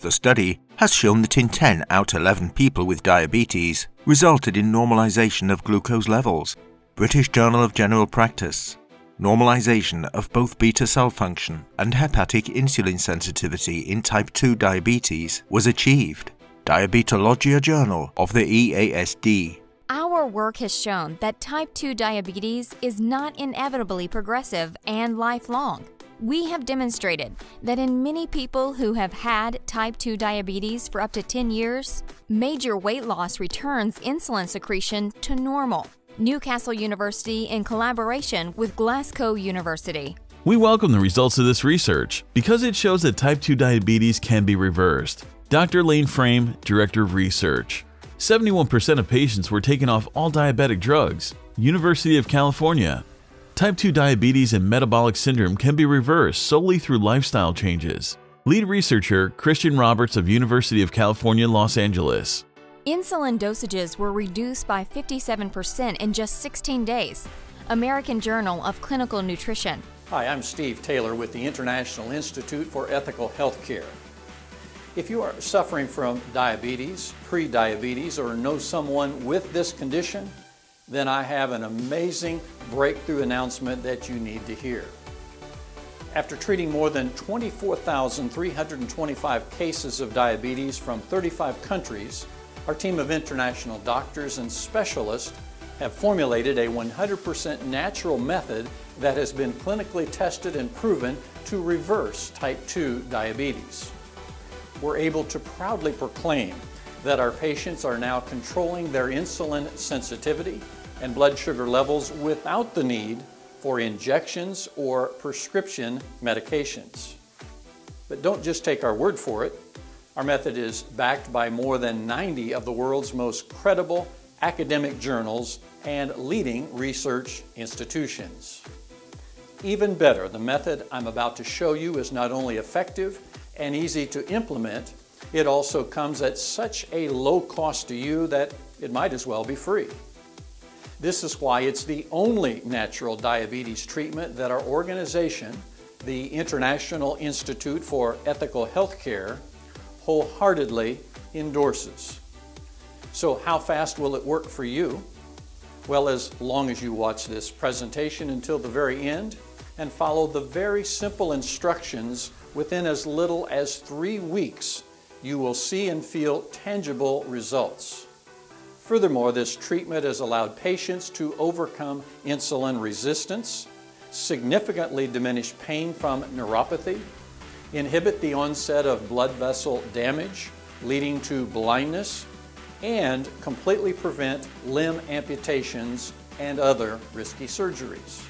The study has shown that in 10 out of 11 people with diabetes resulted in normalization of glucose levels. British Journal of General Practice. Normalization of both beta cell function and hepatic insulin sensitivity in type 2 diabetes was achieved. Diabetologia Journal of the EASD. Our work has shown that type 2 diabetes is not inevitably progressive and lifelong. We have demonstrated that in many people who have had type 2 diabetes for up to 10 years, major weight loss returns insulin secretion to normal. Newcastle University in collaboration with Glasgow University. We welcome the results of this research because it shows that type 2 diabetes can be reversed. Dr. Lane Frame, Director of Research. 71% of patients were taken off all diabetic drugs. University of California. Type 2 diabetes and metabolic syndrome can be reversed solely through lifestyle changes. Lead researcher Christian Roberts of University of California, Los Angeles. Insulin dosages were reduced by 57% in just 16 days. American Journal of Clinical Nutrition. Hi, I'm Steve Taylor with the International Institute for Ethical Healthcare. If you are suffering from diabetes, pre-diabetes, or know someone with this condition, then I have an amazing breakthrough announcement that you need to hear. After treating more than 24,325 cases of diabetes from 35 countries, our team of international doctors and specialists have formulated a 100% natural method that has been clinically tested and proven to reverse type 2 diabetes. We're able to proudly proclaim that our patients are now controlling their insulin sensitivity and blood sugar levels without the need for injections or prescription medications. But don't just take our word for it. Our method is backed by more than 90 of the world's most credible academic journals and leading research institutions. Even better, the method I'm about to show you is not only effective and easy to implement, it also comes at such a low cost to you that it might as well be free. This is why it's the only natural diabetes treatment that our organization, the International Institute for Ethical Healthcare, wholeheartedly endorses. So how fast will it work for you? Well, as long as you watch this presentation until the very end and follow the very simple instructions, within as little as 3 weeks, you will see and feel tangible results. Furthermore, this treatment has allowed patients to overcome insulin resistance, significantly diminish pain from neuropathy, inhibit the onset of blood vessel damage, leading to blindness, and completely prevent limb amputations and other risky surgeries.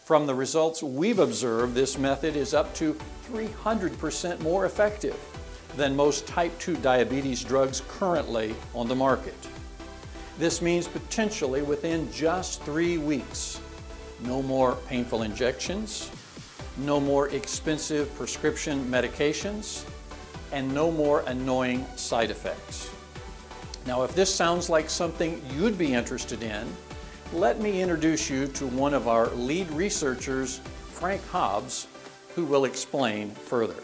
From the results we've observed, this method is up to 300% more effective than most type 2 diabetes drugs currently on the market. This means potentially within just 3 weeks, no more painful injections, no more expensive prescription medications, and no more annoying side effects. Now, if this sounds like something you'd be interested in, let me introduce you to one of our lead researchers, Frank Hobbs, who will explain further.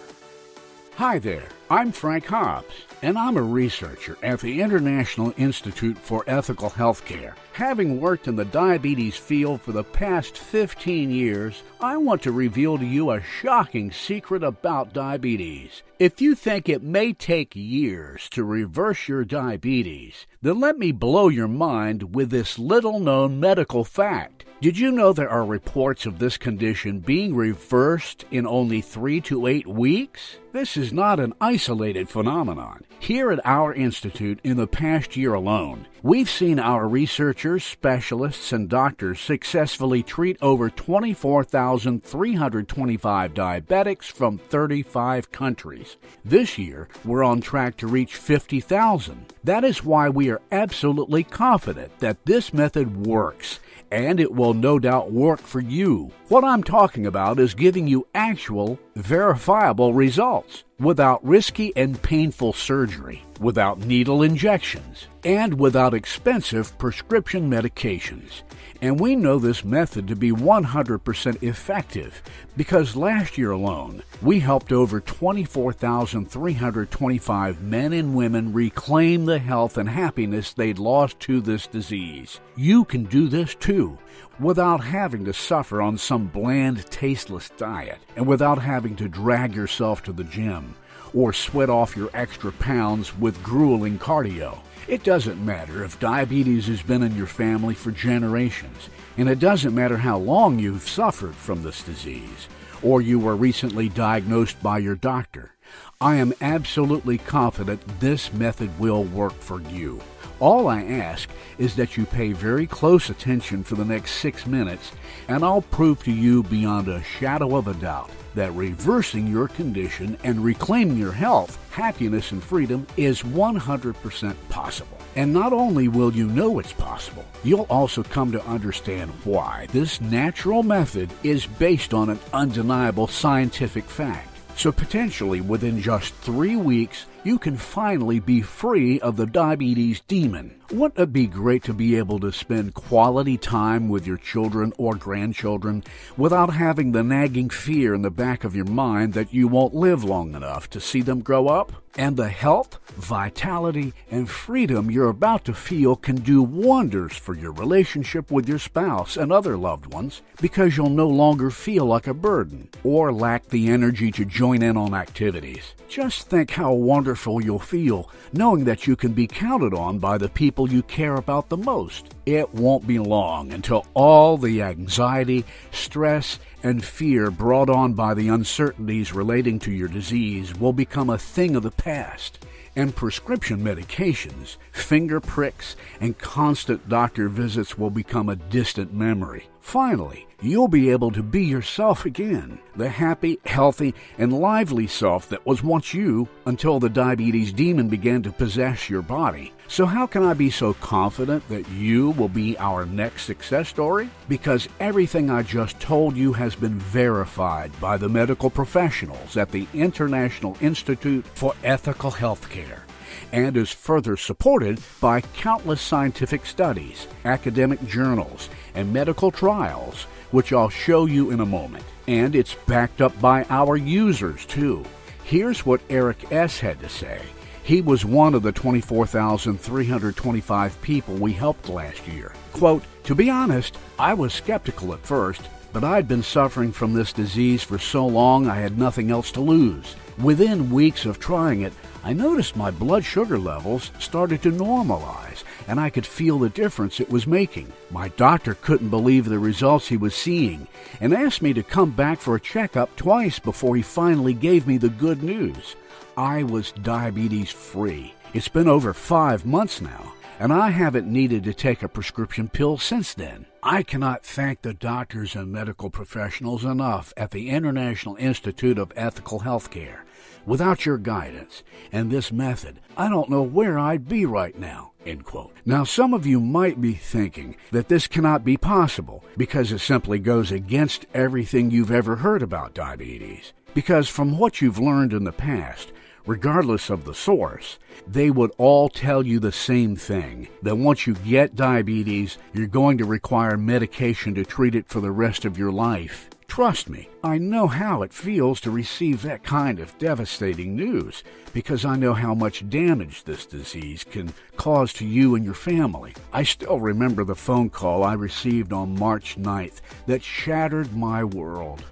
Hi there, I'm Frank Hobbs, and I'm a researcher at the International Institute for Ethical Healthcare. Having worked in the diabetes field for the past 15 years, I want to reveal to you a shocking secret about diabetes. If you think it may take years to reverse your diabetes, then let me blow your mind with this little-known medical fact. Did you know there are reports of this condition being reversed in only 3 to 8 weeks? This is not an isolated phenomenon. Here at our institute, in the past year alone, we've seen our researchers, specialists, and doctors successfully treat over 24,325 diabetics from 35 countries. This year, we're on track to reach 50,000. That is why we are absolutely confident that this method works, and it will no doubt work for you. What I'm talking about is giving you actual, verifiable results. without risky and painful surgery, without needle injections, and without expensive prescription medications. And we know this method to be 100% effective because last year alone, we helped over 24,325 men and women reclaim the health and happiness they'd lost to this disease. You can do this too, without having to suffer on some bland, tasteless diet, and without having to drag yourself to the gym or sweat off your extra pounds with grueling cardio. It doesn't matter if diabetes has been in your family for generations, and it doesn't matter how long you've suffered from this disease, or you were recently diagnosed by your doctor. I am absolutely confident this method will work for you. All I ask is that you pay very close attention for the next 6 minutes, and I'll prove to you beyond a shadow of a doubt that reversing your condition and reclaiming your health, happiness, and freedom is 100% possible. And not only will you know it's possible, you'll also come to understand why this natural method is based on an undeniable scientific fact. So potentially within just 3 weeks, you can finally be free of the diabetes demon. Wouldn't it be great to be able to spend quality time with your children or grandchildren without having the nagging fear in the back of your mind that you won't live long enough to see them grow up? And the health, vitality, and freedom you're about to feel can do wonders for your relationship with your spouse and other loved ones because you'll no longer feel like a burden or lack the energy to join in on activities. Just think how wonderful you'll feel knowing that you can be counted on by the people you care about the most. It won't be long until all the anxiety, stress, and fear brought on by the uncertainties relating to your disease will become a thing of the past, and prescription medications, finger pricks, and constant doctor visits will become a distant memory. Finally, you'll be able to be yourself again, the happy, healthy, and lively self that was once you until the diabetes demon began to possess your body. So how can I be so confident that you will be our next success story? Because everything I just told you has been verified by the medical professionals at the International Institute for Ethical Healthcare, and is further supported by countless scientific studies, academic journals, and medical trials, which I'll show you in a moment. And it's backed up by our users, too. Here's what Eric S. had to say. He was one of the 24,325 people we helped last year. Quote, "To be honest, I was skeptical at first, but I'd been suffering from this disease for so long I had nothing else to lose. Within weeks of trying it, I noticed my blood sugar levels started to normalize, and I could feel the difference it was making. My doctor couldn't believe the results he was seeing and asked me to come back for a checkup twice before he finally gave me the good news. I was diabetes free. It's been over 5 months now, and I haven't needed to take a prescription pill since then. I cannot thank the doctors and medical professionals enough at the International Institute of Ethical Healthcare. Without your guidance and this method, I don't know where I'd be right now." End quote. Now, some of you might be thinking that this cannot be possible because it simply goes against everything you've ever heard about diabetes. Because from what you've learned in the past, regardless of the source, they would all tell you the same thing, that once you get diabetes, you're going to require medication to treat it for the rest of your life. Trust me, I know how it feels to receive that kind of devastating news, because I know how much damage this disease can cause to you and your family. I still remember the phone call I received on March 9th that shattered my world.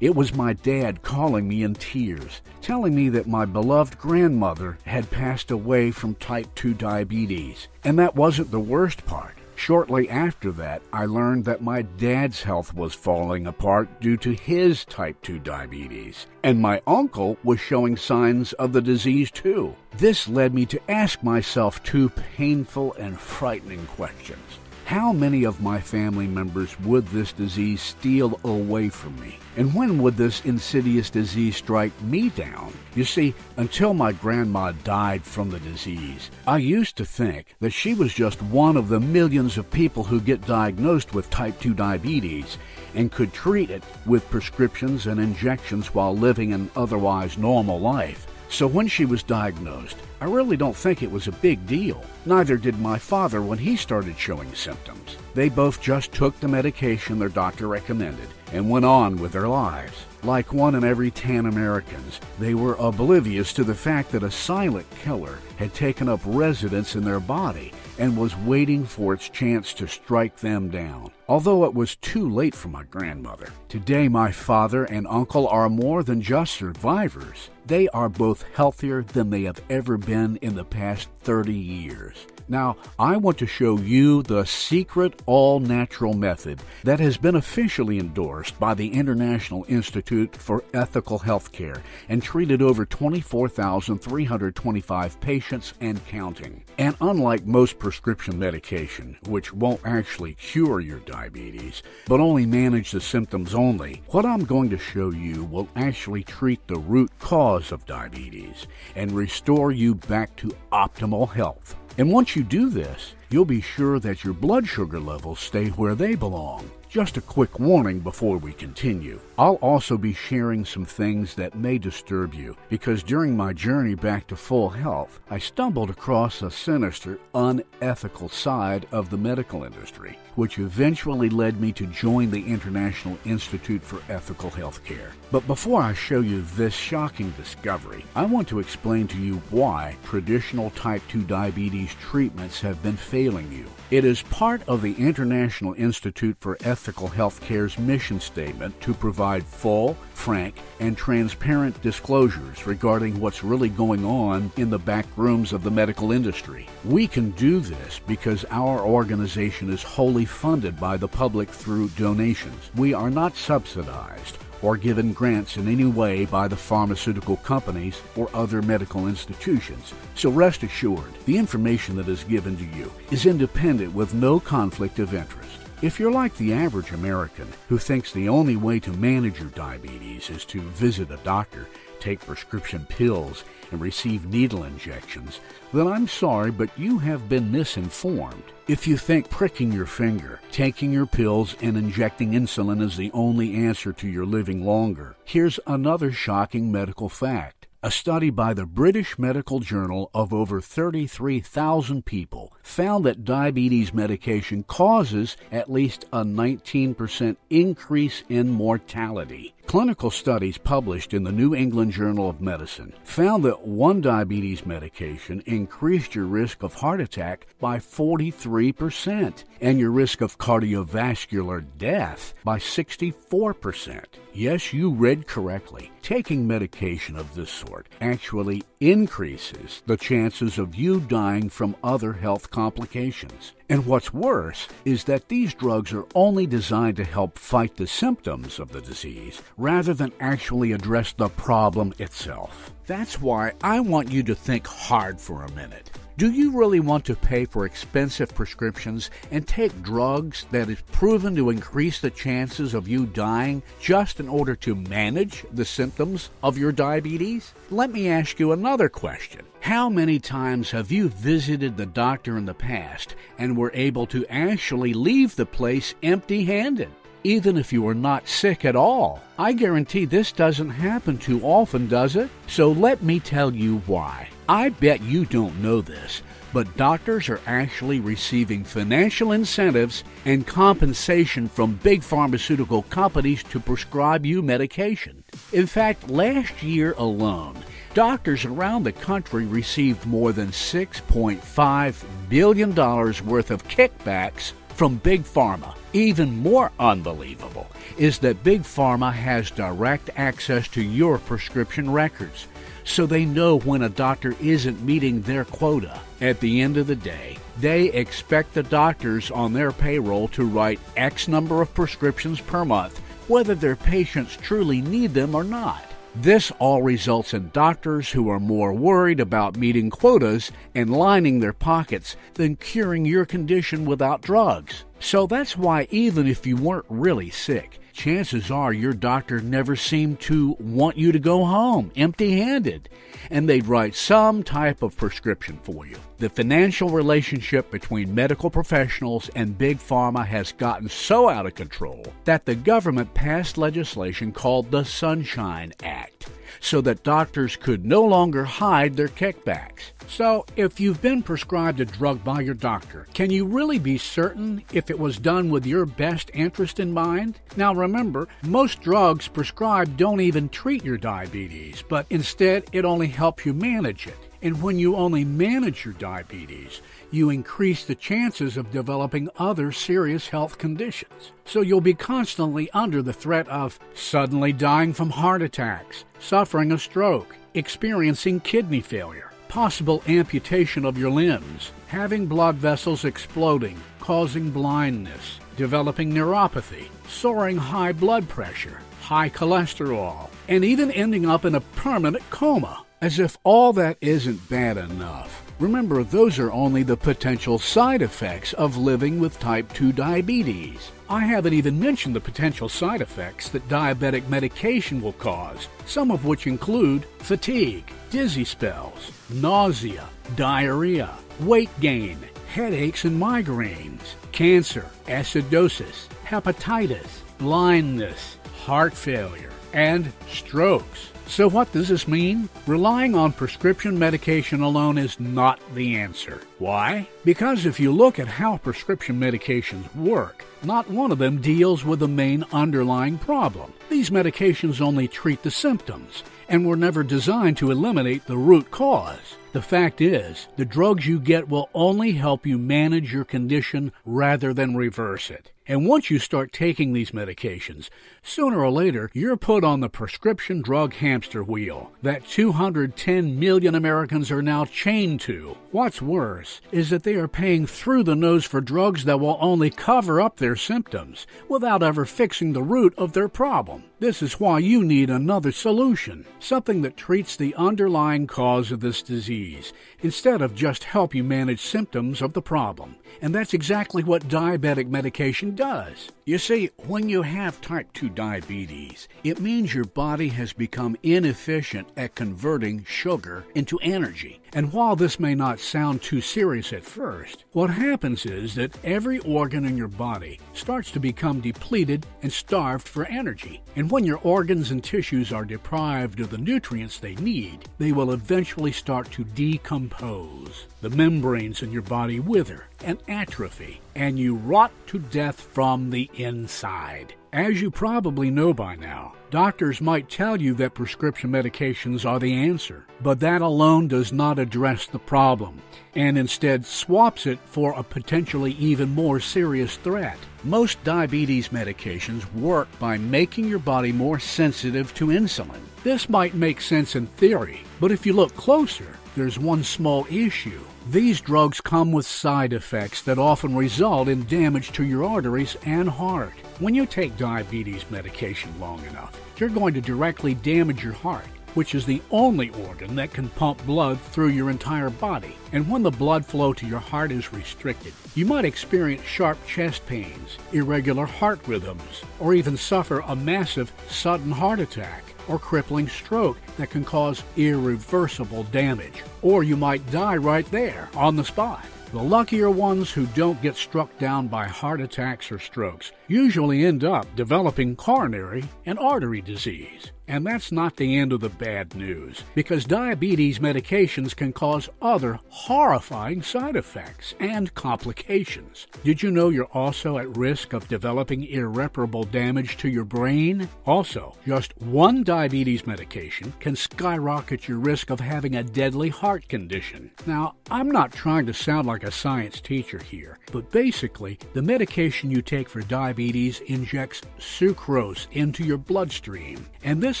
It was my dad calling me in tears, telling me that my beloved grandmother had passed away from type 2 diabetes. And that wasn't the worst part. Shortly after that, I learned that my dad's health was falling apart due to his type 2 diabetes, and my uncle was showing signs of the disease too. This led me to ask myself 2 painful and frightening questions. How many of my family members would this disease steal away from me? And when would this insidious disease strike me down? You see, until my grandma died from the disease, I used to think that she was just one of the millions of people who get diagnosed with type 2 diabetes and could treat it with prescriptions and injections while living an otherwise normal life. So when she was diagnosed, I really don't think it was a big deal. Neither did my father when he started showing symptoms. They both just took the medication their doctor recommended and went on with their lives. Like 1 in every 10 Americans, they were oblivious to the fact that a silent killer had taken up residence in their body and was waiting for its chance to strike them down. Although it was too late for my grandmother, today my father and uncle are more than just survivors. They are both healthier than they have ever been in the past 30 years. Now, I want to show you the secret all-natural method that has been officially endorsed by the International Institute for Ethical Healthcare and treated over 24,325 patients and counting. And unlike most prescription medication, which won't actually cure your diabetes, but only manage the symptoms only, what I'm going to show you will actually treat the root cause of diabetes and restore you back to optimal health. And once you do this, you'll be sure that your blood sugar levels stay where they belong. Just a quick warning before we continue. I'll also be sharing some things that may disturb you, because during my journey back to full health, I stumbled across a sinister, unethical side of the medical industry, which eventually led me to join the International Institute for Ethical Healthcare. But before I show you this shocking discovery, I want to explain to you why traditional type 2 diabetes treatments have been failing you. It is part of the International Institute for Ethical Healthcare's mission statement to provide full, frank, and transparent disclosures regarding what's really going on in the back rooms of the medical industry. We can do this because our organization is wholly funded by the public through donations. We are not subsidized or given grants in any way by the pharmaceutical companies or other medical institutions. So rest assured, the information that is given to you is independent with no conflict of interest. If you're like the average American who thinks the only way to manage your diabetes is to visit a doctor, take prescription pills, and receive needle injections, then I'm sorry, but you have been misinformed. If you think pricking your finger, taking your pills, and injecting insulin is the only answer to your living longer, here's another shocking medical fact. A study by the British Medical Journal of over 33,000 people found that diabetes medication causes at least a 19% increase in mortality. Clinical studies published in the New England Journal of Medicine found that one diabetes medication increased your risk of heart attack by 43% and your risk of cardiovascular death by 64%. Yes, you read correctly. Taking medication of this sort actually increases the chances of you dying from other health complications. And what's worse is that these drugs are only designed to help fight the symptoms of the disease rather than actually address the problem itself. That's why I want you to think hard for a minute. Do you really want to pay for expensive prescriptions and take drugs that is proven to increase the chances of you dying just in order to manage the symptoms of your diabetes? Let me ask you another question. How many times have you visited the doctor in the past and were able to actually leave the place empty-handed? Even if you are not sick at all. I guarantee this doesn't happen too often, does it? So let me tell you why. I bet you don't know this, but doctors are actually receiving financial incentives and compensation from big pharmaceutical companies to prescribe you medication. In fact, last year alone, doctors around the country received more than $6.5 billion worth of kickbacks from Big Pharma. Even more unbelievable is that Big Pharma has direct access to your prescription records, so they know when a doctor isn't meeting their quota. At the end of the day, they expect the doctors on their payroll to write X number of prescriptions per month, whether their patients truly need them or not. This all results in doctors who are more worried about meeting quotas and lining their pockets than curing your condition without drugs. So that's why even if you weren't really sick, chances are your doctor never seemed to want you to go home empty-handed, and they'd write some type of prescription for you. The financial relationship between medical professionals and Big Pharma has gotten so out of control that the government passed legislation called the Sunshine Act, so that doctors could no longer hide their kickbacks. So, if you've been prescribed a drug by your doctor, can you really be certain if it was done with your best interest in mind? Now remember, most drugs prescribed don't even treat your diabetes, but instead it only helps you manage it. And when you only manage your diabetes, you increase the chances of developing other serious health conditions. So you'll be constantly under the threat of suddenly dying from heart attacks, suffering a stroke, experiencing kidney failure, possible amputation of your limbs, having blood vessels exploding, causing blindness, developing neuropathy, soaring high blood pressure, high cholesterol, and even ending up in a permanent coma. As if all that isn't bad enough. Remember, those are only the potential side effects of living with type 2 diabetes. I haven't even mentioned the potential side effects that diabetic medication will cause, some of which include fatigue, dizzy spells, nausea, diarrhea, weight gain, headaches and migraines, cancer, acidosis, hepatitis, blindness, heart failure, and strokes. So what does this mean? Relying on prescription medication alone is not the answer. Why? Because if you look at how prescription medications work, not one of them deals with the main underlying problem. These medications only treat the symptoms and were never designed to eliminate the root cause. The fact is, the drugs you get will only help you manage your condition rather than reverse it. And once you start taking these medications, sooner or later, you're put on the prescription drug hamster wheel that 210 million Americans are now chained to. What's worse is that they are paying through the nose for drugs that will only cover up their symptoms without ever fixing the root of their problem. This is why you need another solution, something that treats the underlying cause of this disease, instead of just help you manage symptoms of the problem. And that's exactly what diabetic medication does. You see, when you have type 2 diabetes, it means your body has become inefficient at converting sugar into energy. And while this may not sound too serious at first, what happens is that every organ in your body starts to become depleted and starved for energy. And when your organs and tissues are deprived of the nutrients they need, they will eventually start to decompose. The membranes in your body wither and atrophy, and you rot to death from the inside. As you probably know by now, doctors might tell you that prescription medications are the answer, but that alone does not address the problem, and instead swaps it for a potentially even more serious threat. Most diabetes medications work by making your body more sensitive to insulin. This might make sense in theory, but if you look closer, there's one small issue. These drugs come with side effects that often result in damage to your arteries and heart. When you take diabetes medication long enough, you're going to directly damage your heart, which is the only organ that can pump blood through your entire body. And when the blood flow to your heart is restricted, you might experience sharp chest pains, irregular heart rhythms, or even suffer a massive sudden heart attack or crippling stroke that can cause irreversible damage. Or you might die right there on the spot. The luckier ones who don't get struck down by heart attacks or strokes usually end up developing coronary and artery disease. And that's not the end of the bad news, because diabetes medications can cause other horrifying side effects and complications. Did you know you're also at risk of developing irreparable damage to your brain? Also, just one diabetes medication can skyrocket your risk of having a deadly heart condition. Now, I'm not trying to sound like a science teacher here, but basically, the medication you take for diabetes injects sucrose into your bloodstream, and this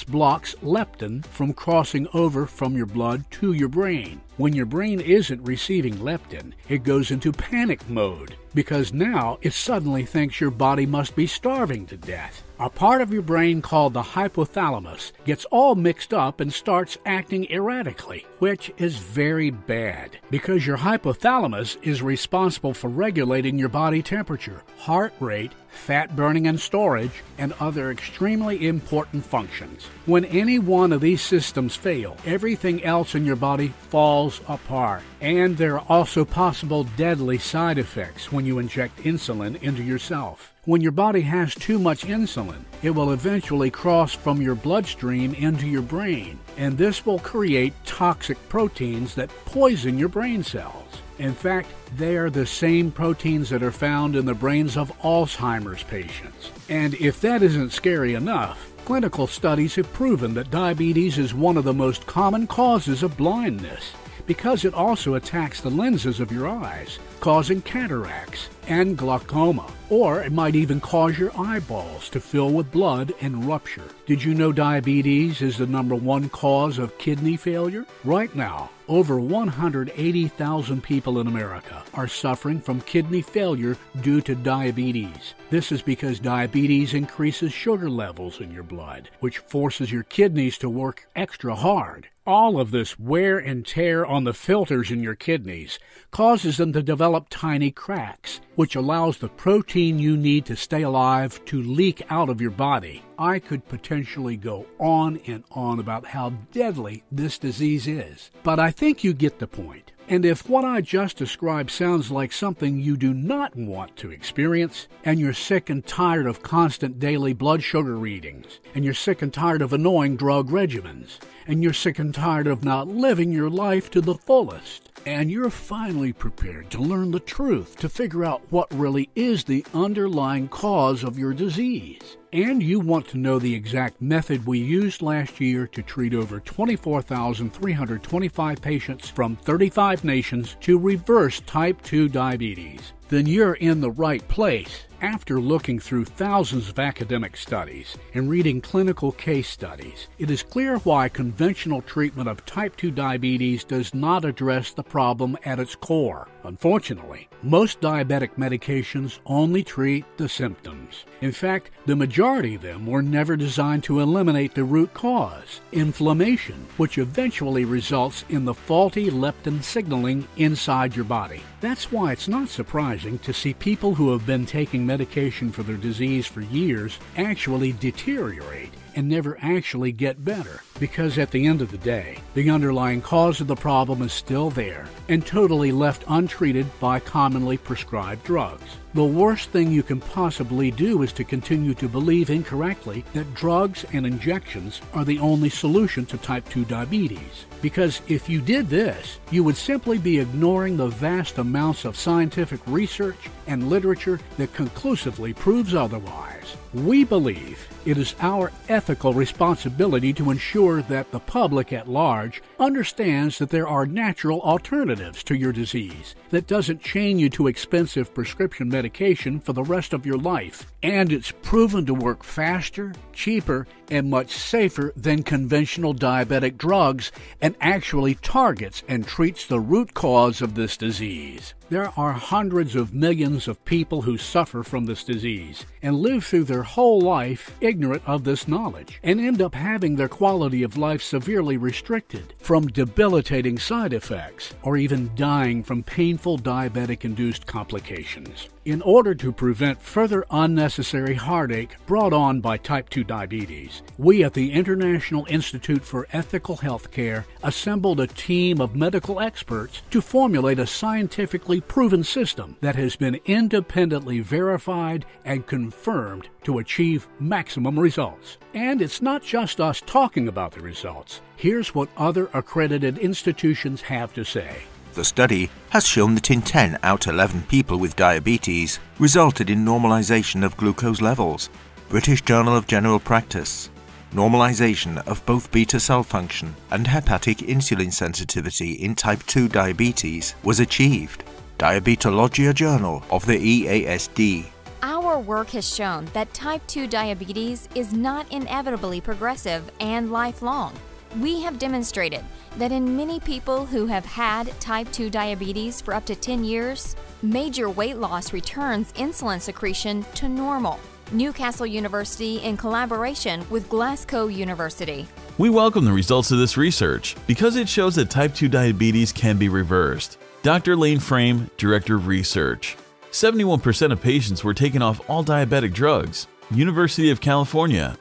blocks leptin from crossing over from your blood to your brain. When your brain isn't receiving leptin, it goes into panic mode, because now it suddenly thinks your body must be starving to death. A part of your brain called the hypothalamus gets all mixed up and starts acting erratically, which is very bad because your hypothalamus is responsible for regulating your body temperature, heart rate, fat burning and storage, and other extremely important functions. When any one of these systems fail, everything else in your body falls apart. And there are also possible deadly side effects when you inject insulin into yourself. When your body has too much insulin, it will eventually cross from your bloodstream into your brain, and this will create toxic proteins that poison your brain cells. In fact, they are the same proteins that are found in the brains of Alzheimer's patients. And if that isn't scary enough, clinical studies have proven that diabetes is one of the most common causes of blindness, because it also attacks the lenses of your eyes, causing cataracts and glaucoma, or it might even cause your eyeballs to fill with blood and rupture. Did you know diabetes is the #1 cause of kidney failure? Right now, over 180,000 people in America are suffering from kidney failure due to diabetes. This is because diabetes increases sugar levels in your blood, which forces your kidneys to work extra hard. All of this wear and tear on the filters in your kidneys causes them to develop tiny cracks, which allows the protein you need to stay alive to leak out of your body. I could potentially go on and on about how deadly this disease is, but I think you get the point. And if what I just described sounds like something you do not want to experience, and you're sick and tired of constant daily blood sugar readings, and you're sick and tired of annoying drug regimens, and you're sick and tired of not living your life to the fullest, and you're finally prepared to learn the truth to figure out what really is the underlying cause of your disease, and you want to know the exact method we used last year to treat over 24,325 patients from 35 nations to reverse type 2 diabetes, then you're in the right place. After looking through thousands of academic studies and reading clinical case studies, it is clear why conventional treatment of type 2 diabetes does not address the problem at its core. Unfortunately, most diabetic medications only treat the symptoms. In fact, the majority of them were never designed to eliminate the root cause, inflammation, which eventually results in the faulty leptin signaling inside your body. That's why it's not surprising to see people who have been taking medication for their disease for years actually deteriorate and never actually get better, because at the end of the day, the underlying cause of the problem is still there and totally left untreated by commonly prescribed drugs. The worst thing you can possibly do is to continue to believe incorrectly that drugs and injections are the only solution to type 2 diabetes. Because if you did this, you would simply be ignoring the vast amounts of scientific research and literature that conclusively proves otherwise. We believe it is our ethical responsibility to ensure that the public at large understands that there are natural alternatives to your disease that doesn't chain you to expensive prescription medication for the rest of your life. And it's proven to work faster, cheaper, and much safer than conventional diabetic drugs, and actually targets and treats the root cause of this disease. There are hundreds of millions of people who suffer from this disease and live through their whole life ignorant of this knowledge and end up having their quality of life severely restricted from debilitating side effects or even dying from painful diabetic-induced complications. In order to prevent further unnecessary heartache brought on by type 2 diabetes, we at the International Institute for Ethical Healthcare assembled a team of medical experts to formulate a scientifically proven system that has been independently verified and confirmed to achieve maximum results. And it's not just us talking about the results. Here's what other accredited institutions have to say. The study has shown that in 10 out of 11 people with diabetes resulted in normalization of glucose levels. British Journal of General Practice. Normalization of both beta cell function and hepatic insulin sensitivity in type 2 diabetes was achieved. Diabetologia Journal of the EASD. Our work has shown that type 2 diabetes is not inevitably progressive and lifelong. We have demonstrated that in many people who have had type 2 diabetes for up to 10 years, major weight loss returns insulin secretion to normal. Newcastle University in collaboration with Glasgow University. We welcome the results of this research because it shows that type 2 diabetes can be reversed. Dr. Lane Frame, Director of Research. 71% of patients were taken off all diabetic drugs. University of California.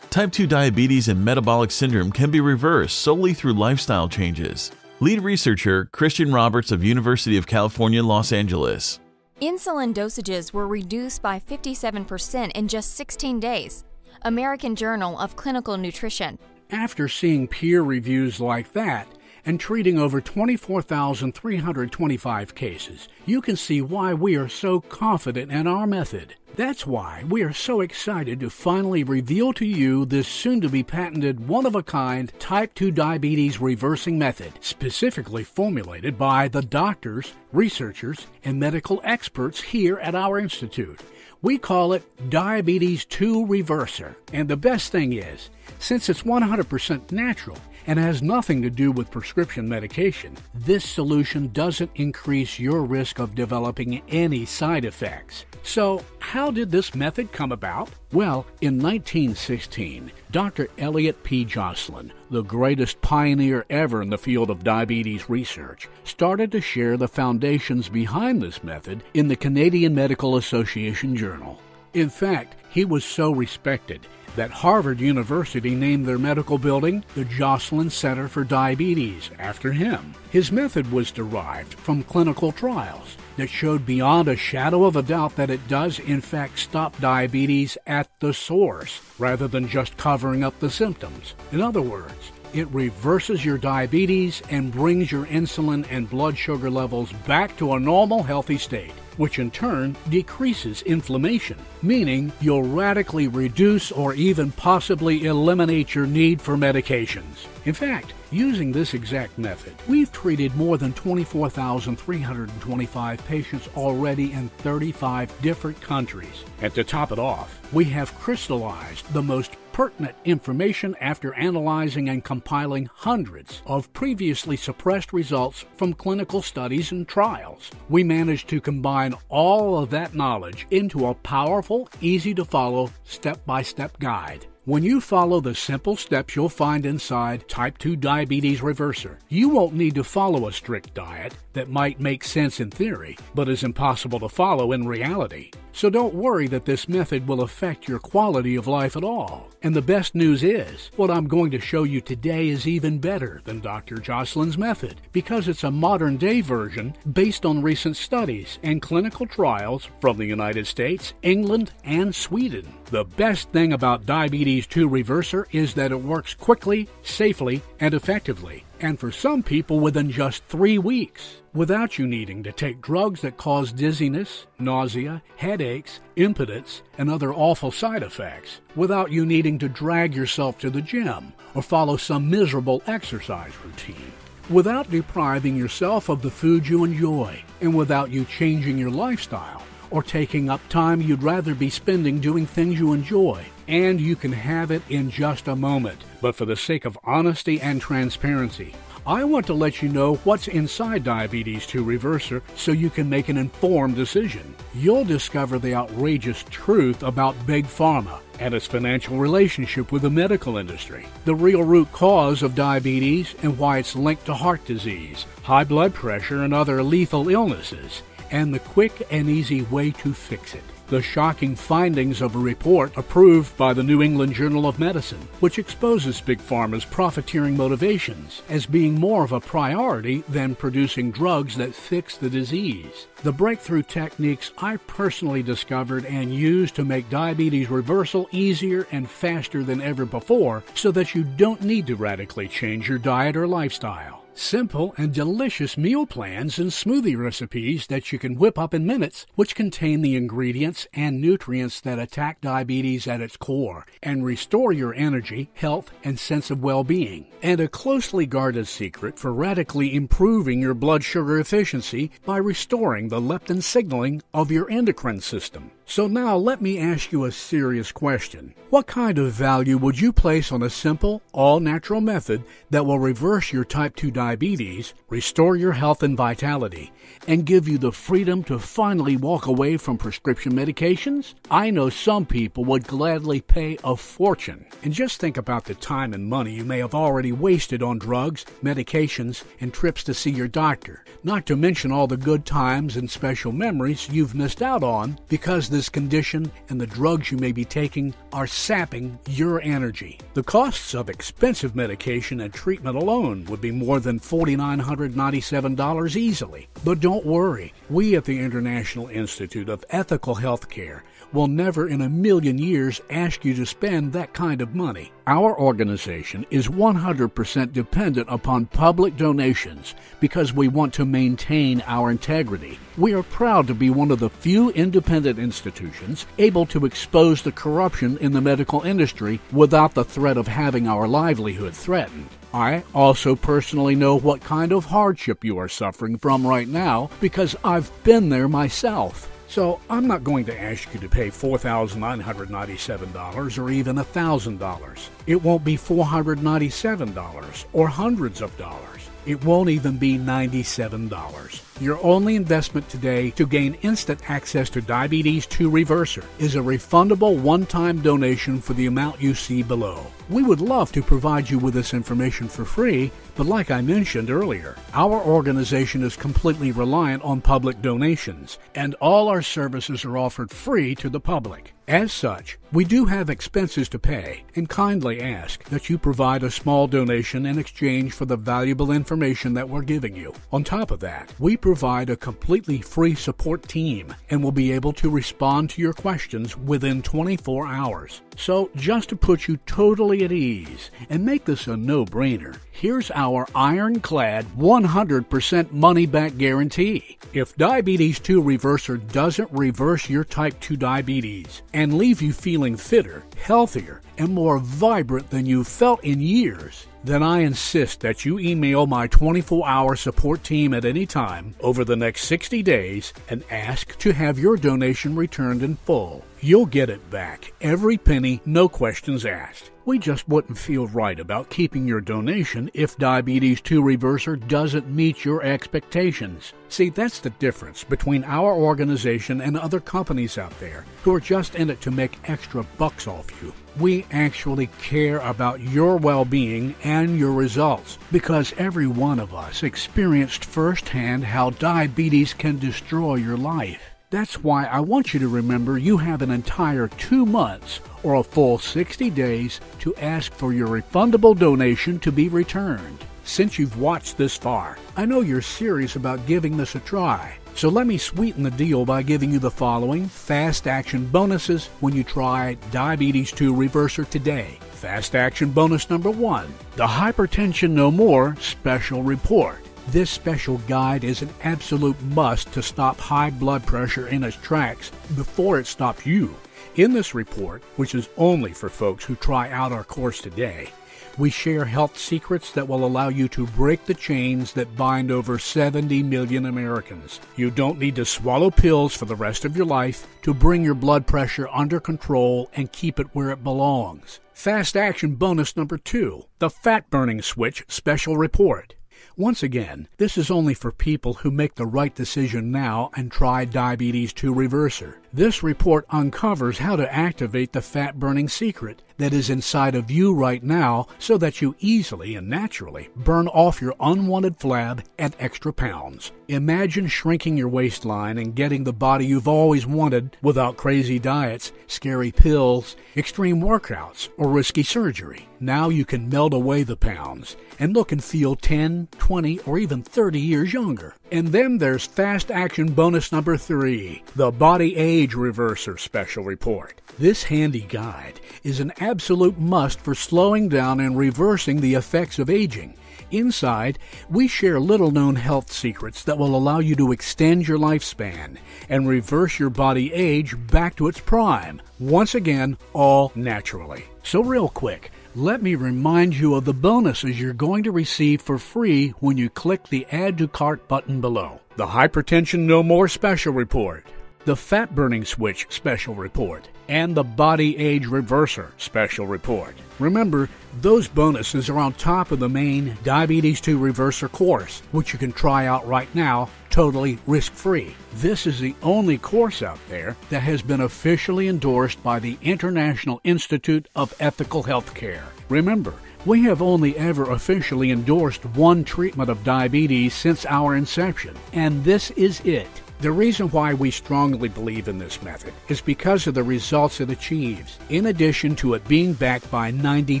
Type 2 diabetes and metabolic syndrome can be reversed solely through lifestyle changes. Lead researcher Christian Roberts of University of California, Los Angeles. Insulin dosages were reduced by 57% in just 16 days. American Journal of Clinical Nutrition. After seeing peer reviews like that and treating over 24,325 cases, you can see why we are so confident in our method. That's why we are so excited to finally reveal to you this soon-to-be patented, one-of-a-kind type 2 diabetes reversing method, specifically formulated by the doctors, researchers, and medical experts here at our institute. We call it Diabetes 2 Reverser. And the best thing is, since it's 100% natural and has nothing to do with prescription medication, this solution doesn't increase your risk of developing any side effects. So, how did this method come about? Well, in 1916, Dr. Elliot P. Joslin, the greatest pioneer ever in the field of diabetes research, started to share the foundations behind this method in the Canadian Medical Association Journal. In fact, he was so respected that Harvard University named their medical building the Joslin Center for Diabetes after him. His method was derived from clinical trials that showed beyond a shadow of a doubt that it does in fact stop diabetes at the source rather than just covering up the symptoms. In other words, it reverses your diabetes and brings your insulin and blood sugar levels back to a normal, healthy state, which in turn decreases inflammation, meaning you'll radically reduce or even possibly eliminate your need for medications. In fact, using this exact method, we've treated more than 24,325 patients already in 35 different countries. And to top it off, we have crystallized the most pertinent information after analyzing and compiling hundreds of previously suppressed results from clinical studies and trials. We managed to combine all of that knowledge into a powerful, easy-to-follow, step-by-step guide. When you follow the simple steps you'll find inside Type 2 Diabetes Reverser, you won't need to follow a strict diet that might make sense in theory, but is impossible to follow in reality. So don't worry that this method will affect your quality of life at all. And the best news is, what I'm going to show you today is even better than Dr. Joslin's method, because it's a modern-day version based on recent studies and clinical trials from the United States, England, and Sweden. The best thing about Diabetes 2 Reverser is that it works quickly, safely, and effectively, and for some people within just 3 weeks, without you needing to take drugs that cause dizziness, nausea, headaches, impotence, and other awful side effects, without you needing to drag yourself to the gym or follow some miserable exercise routine, without depriving yourself of the food you enjoy, and without you changing your lifestyle or taking up time you'd rather be spending doing things you enjoy. And you can have it in just a moment. But for the sake of honesty and transparency, I want to let you know what's inside Diabetes 2 Reverser so you can make an informed decision. You'll discover the outrageous truth about Big Pharma and its financial relationship with the medical industry, the real root cause of diabetes and why it's linked to heart disease, high blood pressure, and other lethal illnesses, and the quick and easy way to fix it. The shocking findings of a report approved by the New England Journal of Medicine, which exposes Big Pharma's profiteering motivations as being more of a priority than producing drugs that fix the disease. The breakthrough techniques I personally discovered and used to make diabetes reversal easier and faster than ever before, so that you don't need to radically change your diet or lifestyle. Simple and delicious meal plans and smoothie recipes that you can whip up in minutes, which contain the ingredients and nutrients that attack diabetes at its core and restore your energy, health, and sense of well-being. And a closely guarded secret for radically improving your blood sugar efficiency by restoring the leptin signaling of your endocrine system. So now let me ask you a serious question. What kind of value would you place on a simple, all-natural method that will reverse your type 2 diabetes, restore your health and vitality, and give you the freedom to finally walk away from prescription medications? I know some people would gladly pay a fortune. And just think about the time and money you may have already wasted on drugs, medications, and trips to see your doctor. Not to mention all the good times and special memories you've missed out on because this condition and the drugs you may be taking are sapping your energy. The costs of expensive medication and treatment alone would be more than $4,997 easily. But don't worry, we at the International Institute of Ethical Healthcare will never in a million years ask you to spend that kind of money. Our organization is 100% dependent upon public donations because we want to maintain our integrity. We are proud to be one of the few independent institutions able to expose the corruption in the medical industry without the threat of having our livelihood threatened. I also personally know what kind of hardship you are suffering from right now because I've been there myself. So I'm not going to ask you to pay $4,997 or even $1,000. It won't be $497 or hundreds of dollars. It won't even be $97. Your only investment today to gain instant access to Diabetes 2 Reverser is a refundable one-time donation for the amount you see below. We would love to provide you with this information for free, but like I mentioned earlier, our organization is completely reliant on public donations, and all our services are offered free to the public. As such, we do have expenses to pay and kindly ask that you provide a small donation in exchange for the valuable information that we're giving you. On top of that, we provide a completely free support team and will be able to respond to your questions within 24 hours. So just to put you totally at ease and make this a no-brainer, here's our ironclad 100% money-back guarantee. If Diabetes 2 Reverser doesn't reverse your type 2 diabetes and leave you feeling fitter, healthier, and more vibrant than you've felt in years, then I insist that you email my 24-hour support team at any time over the next 60 days and ask to have your donation returned in full. You'll get it back, every penny, no questions asked. We just wouldn't feel right about keeping your donation if Diabetes 2 Reverser doesn't meet your expectations. See, that's the difference between our organization and other companies out there who are just in it to make extra bucks off you. We actually care about your well-being and your results because every one of us experienced firsthand how diabetes can destroy your life. That's why I want you to remember you have an entire 2 months or a full 60 days to ask for your refundable donation to be returned. Since you've watched this far, I know you're serious about giving this a try. So let me sweeten the deal by giving you the following fast action bonuses when you try Diabetes 2 Reverser today. Fast action bonus number 1, the Hypertension No More Special Report. This special guide is an absolute must to stop high blood pressure in its tracks before it stops you. In this report, which is only for folks who try out our course today, we share health secrets that will allow you to break the chains that bind over 70 million Americans. You don't need to swallow pills for the rest of your life to bring your blood pressure under control and keep it where it belongs. Fast action bonus number 2, the Fat Burning Switch Special Report. Once again, this is only for people who make the right decision now and try Diabetes 2 Reverser. This report uncovers how to activate the fat-burning secret that is inside of you right now so that you easily and naturally burn off your unwanted flab and extra pounds. Imagine shrinking your waistline and getting the body you've always wanted without crazy diets, scary pills, extreme workouts, or risky surgery. Now you can melt away the pounds and look and feel 10, 20, or even 30 years younger. And then there's fast action bonus number 3, the Body Age Reverser Special Report. This handy guide is an absolute must for slowing down and reversing the effects of aging. Inside, we share little-known health secrets that will allow you to extend your lifespan and reverse your body age back to its prime. Once again, all naturally. So real quick, let me remind you of the bonuses you're going to receive for free when you click the Add to Cart button below. The Hypertension No More Special Report, the Fat Burning Switch Special Report, and the Body Age Reverser Special Report. Remember, those bonuses are on top of the main Diabetes 2 Reverser course, which you can try out right now, totally risk-free. This is the only course out there that has been officially endorsed by the International Institute of Ethical Healthcare. Remember, we have only ever officially endorsed one treatment of diabetes since our inception, and this is it. The reason why we strongly believe in this method is because of the results it achieves, in addition to it being backed by 90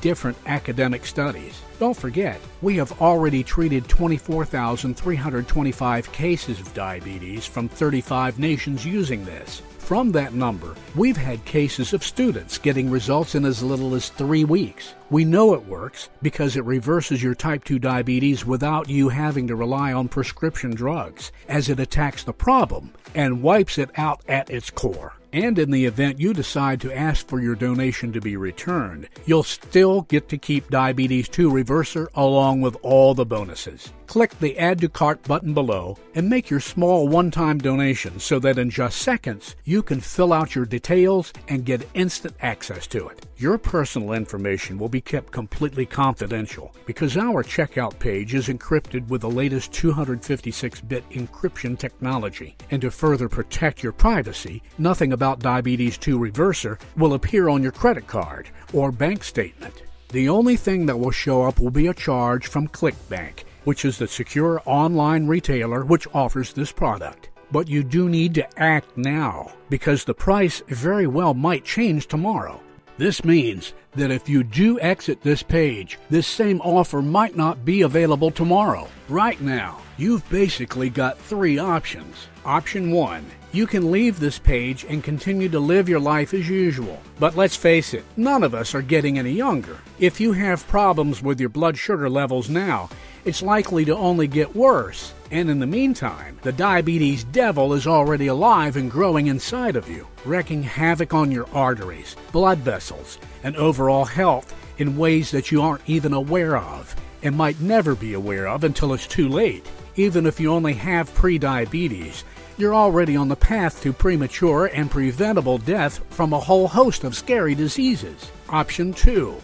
different academic studies. Don't forget, we have already treated 24,325 cases of diabetes from 35 nations using this. From that number, we've had cases of students getting results in as little as 3 weeks. We know it works because it reverses your type 2 diabetes without you having to rely on prescription drugs, as it attacks the problem and wipes it out at its core. And in the event you decide to ask for your donation to be returned, you'll still get to keep Diabetes 2 Reverser along with all the bonuses. Click the Add to Cart button below and make your small one-time donation so that in just seconds you can fill out your details and get instant access to it. Your personal information will be kept completely confidential because our checkout page is encrypted with the latest 256-bit encryption technology. And to further protect your privacy, nothing about Diabetes 2 Reverser will appear on your credit card or bank statement. The only thing that will show up will be a charge from ClickBank, which is the secure online retailer which offers this product. But you do need to act now, because the price very well might change tomorrow. This means that if you do exit this page, this same offer might not be available tomorrow. Right now, you've basically got 3 options. Option 1. You can leave this page and continue to live your life as usual. But let's face it, none of us are getting any younger. If you have problems with your blood sugar levels now, it's likely to only get worse. And in the meantime, the diabetes devil is already alive and growing inside of you, wreaking havoc on your arteries, blood vessels, and overall health in ways that you aren't even aware of, and might never be aware of until it's too late. Even if you only have pre-diabetes, you're already on the path to premature and preventable death from a whole host of scary diseases. Option 2.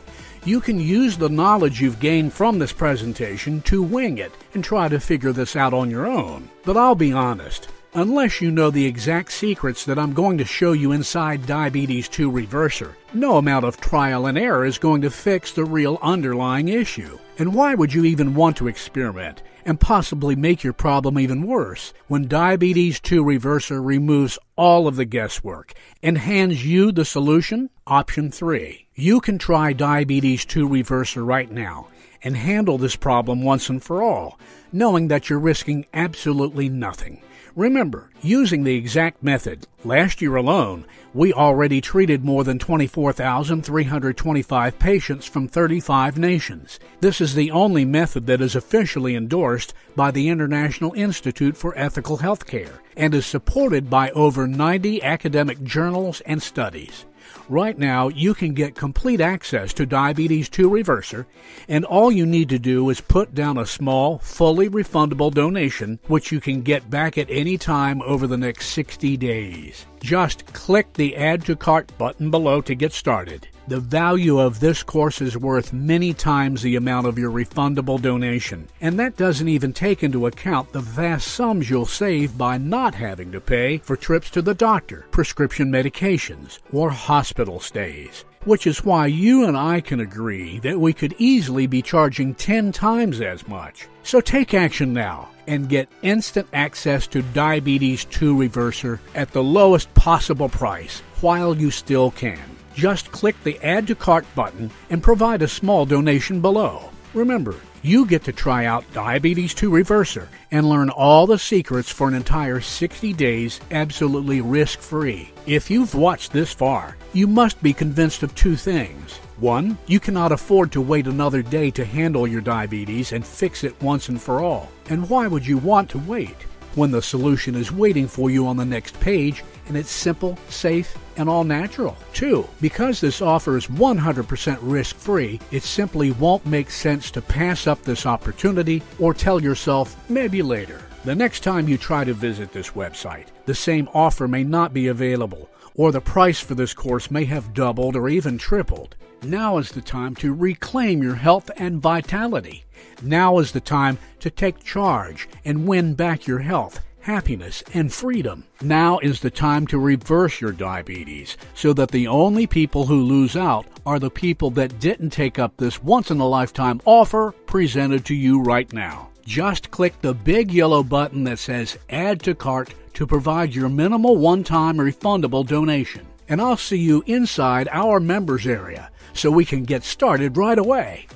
You can use the knowledge you've gained from this presentation to wing it and try to figure this out on your own. But I'll be honest, unless you know the exact secrets that I'm going to show you inside Diabetes 2 Reverser, no amount of trial and error is going to fix the real underlying issue. And why would you even want to experiment and possibly make your problem even worse when Diabetes 2 Reverser removes all of the guesswork and hands you the solution? Option 3. You can try Diabetes 2 Reverser right now and handle this problem once and for all, knowing that you're risking absolutely nothing. Remember, using the exact method, last year alone, we already treated more than 24,325 patients from 35 nations. This is the only method that is officially endorsed by the International Institute for Ethical Healthcare and is supported by over 90 academic journals and studies. Right now, you can get complete access to Diabetes 2 Reverser, and all you need to do is put down a small, fully refundable donation, which you can get back at any time over the next 60 days. Just click the Add to Cart button below to get started. The value of this course is worth many times the amount of your refundable donation, and that doesn't even take into account the vast sums you'll save by not having to pay for trips to the doctor, prescription medications, or hospital stays. Which is why you and I can agree that we could easily be charging 10 times as much. So take action now and get instant access to Diabetes 2 Reverser at the lowest possible price while you still can. Just click the Add to Cart button and provide a small donation below. Remember, you get to try out Diabetes 2 Reverser and learn all the secrets for an entire 60 days absolutely risk-free. If you've watched this far, you must be convinced of 2 things. 1, you cannot afford to wait another day to handle your diabetes and fix it once and for all. And why would you want to wait when the solution is waiting for you on the next page and it's simple, safe, and all natural? 2, because this offer is 100% risk-free, it simply won't make sense to pass up this opportunity or tell yourself maybe later. The next time you try to visit this website, the same offer may not be available, or the price for this course may have doubled or even tripled. Now is the time to reclaim your health and vitality. Now is the time to take charge and win back your health, happiness, and freedom. Now is the time to reverse your diabetes so that the only people who lose out are the people that didn't take up this once-in-a-lifetime offer presented to you right now. Just click the big yellow button that says Add to Cart to provide your minimal one-time refundable donation. And I'll see you inside our members area so we can get started right away.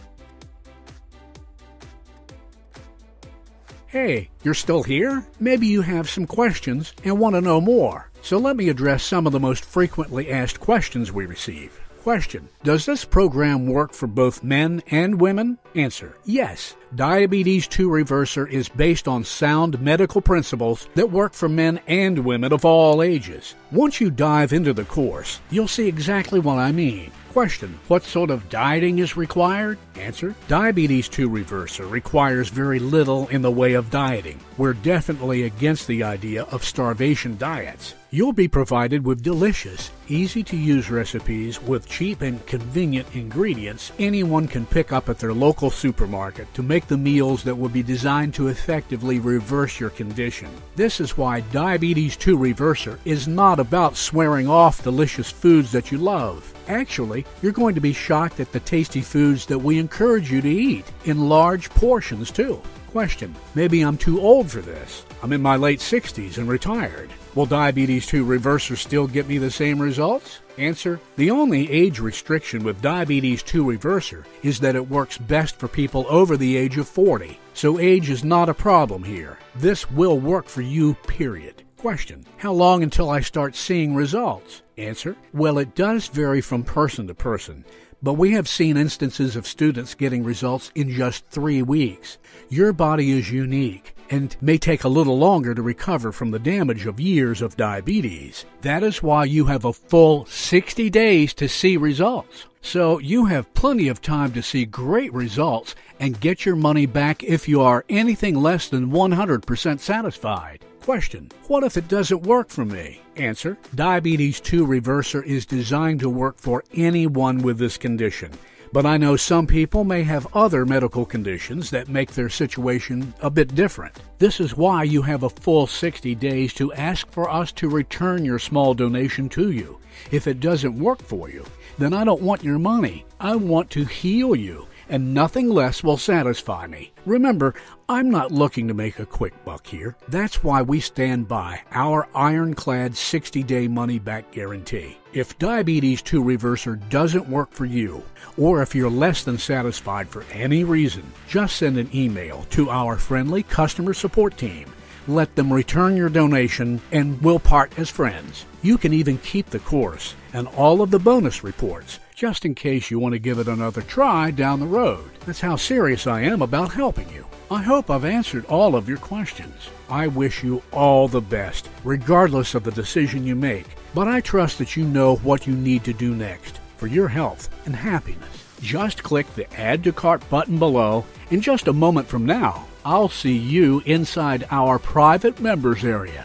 Hey, you're still here? Maybe you have some questions and want to know more. So let me address some of the most frequently asked questions we receive. Question: does this program work for both men and women? Answer: yes. Diabetes 2 Reverser is based on sound medical principles that work for men and women of all ages. Once you dive into the course, you'll see exactly what I mean. Question: what sort of dieting is required? Answer: Diabetes 2 Reverser requires very little in the way of dieting. We're definitely against the idea of starvation diets. You'll be provided with delicious, easy-to-use recipes with cheap and convenient ingredients anyone can pick up at their local supermarket to make the meals that will be designed to effectively reverse your condition. This is why Diabetes 2 Reverser is not about swearing off delicious foods that you love. Actually, you're going to be shocked at the tasty foods that we encourage you to eat, in large portions too. Question: maybe I'm too old for this. I'm in my late 60s and retired. Will Diabetes 2 Reverser still get me the same results? Answer: the only age restriction with Diabetes 2 Reverser is that it works best for people over the age of 40. So age is not a problem here. This will work for you, period. Question: how long until I start seeing results? Answer: well, it does vary from person to person, but we have seen instances of students getting results in just 3 weeks. Your body is unique and may take a little longer to recover from the damage of years of diabetes. That is why you have a full 60 days to see results. So you have plenty of time to see great results and get your money back if you are anything less than 100% satisfied. Question: what if it doesn't work for me? Answer: Diabetes 2 Reverser is designed to work for anyone with this condition. But I know some people may have other medical conditions that make their situation a bit different. This is why you have a full 60 days to ask for us to return your small donation to you. If it doesn't work for you, then I don't want your money. I want to heal you, and nothing less will satisfy me. Remember, I'm not looking to make a quick buck here. That's why we stand by our ironclad 60-day money-back guarantee. If Diabetes 2 Reverser doesn't work for you, or if you're less than satisfied for any reason, just send an email to our friendly customer support team. Let them return your donation, and we'll part as friends. You can even keep the course and all of the bonus reports, just in case you want to give it another try down the road. That's how serious I am about helping you. I hope I've answered all of your questions. I wish you all the best, regardless of the decision you make, but I trust that you know what you need to do next for your health and happiness. Just click the Add to Cart button below. In just a moment from now, I'll see you inside our private members area.